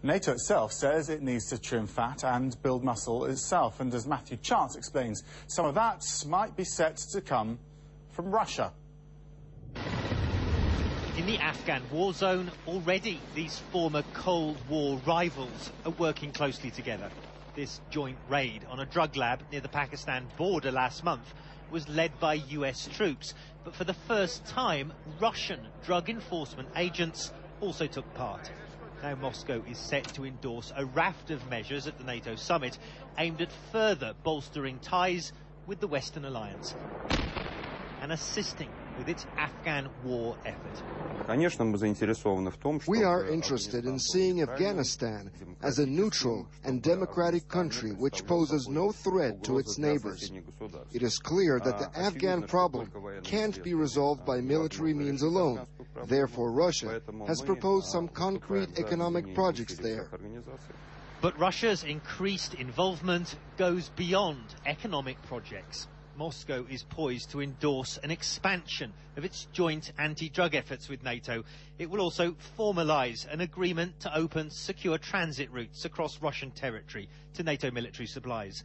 NATO itself says it needs to trim fat and build muscle itself. And as Matthew Chance explains, some of that might be set to come from Russia. In the Afghan war zone, already these former Cold War rivals are working closely together. This joint raid on a drug lab near the Pakistan border last month was led by US troops, but for the first time, Russian drug enforcement agents also took part. Now Moscow is set to endorse a raft of measures at the NATO summit aimed at further bolstering ties with the Western alliance and assisting with its Afghan war effort. We are interested in seeing Afghanistan as a neutral and democratic country which poses no threat to its neighbors. It is clear that the Afghan problem can't be resolved by military means alone. Therefore, Russia has proposed some concrete economic projects there. But Russia's increased involvement goes beyond economic projects. Moscow is poised to endorse an expansion of its joint anti-drug efforts with NATO. It will also formalise an agreement to open secure transit routes across Russian territory to NATO military supplies.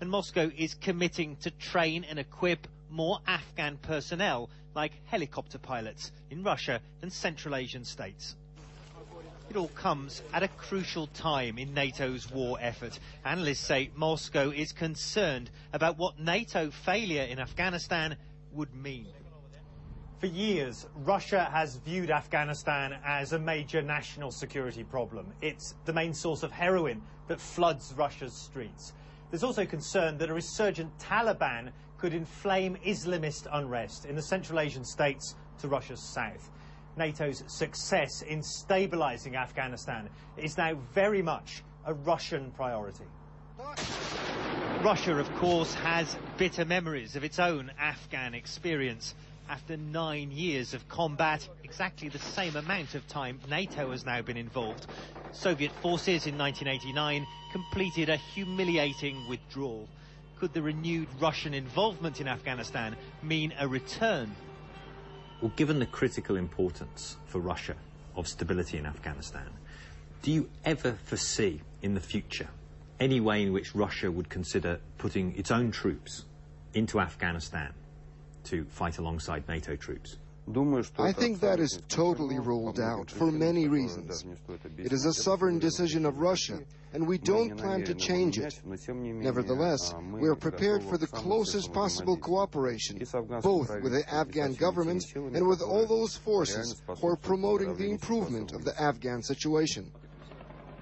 And Moscow is committing to train and equip more Afghan personnel, like helicopter pilots, in Russia and Central Asian states. It all comes at a crucial time in NATO's war effort. Analysts say Moscow is concerned about what NATO failure in Afghanistan would mean. For years, Russia has viewed Afghanistan as a major national security problem. It's the main source of heroin that floods Russia's streets. There's also concern that a resurgent Taliban could inflame Islamist unrest in the Central Asian states to Russia's south. NATO's success in stabilising Afghanistan is now very much a Russian priority. Russia, of course, has bitter memories of its own Afghan experience. After 9 years of combat, exactly the same amount of time NATO has now been involved. Soviet forces in 1989 completed a humiliating withdrawal. Could the renewed Russian involvement in Afghanistan mean a return? Well, given the critical importance for Russia of stability in Afghanistan, do you ever foresee in the future any way in which Russia would consider putting its own troops into Afghanistan to fight alongside NATO troops? I think that is totally ruled out for many reasons. It is a sovereign decision of Russia, and we don't plan to change it. Nevertheless, we are prepared for the closest possible cooperation, both with the Afghan government and with all those forces who are promoting the improvement of the Afghan situation.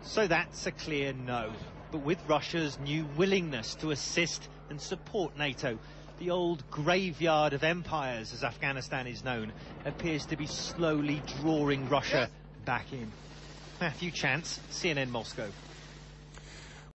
So that's a clear no. But with Russia's new willingness to assist and support NATO, the old graveyard of empires, as Afghanistan is known, appears to be slowly drawing Russia back in. Matthew Chance, CNN Moscow.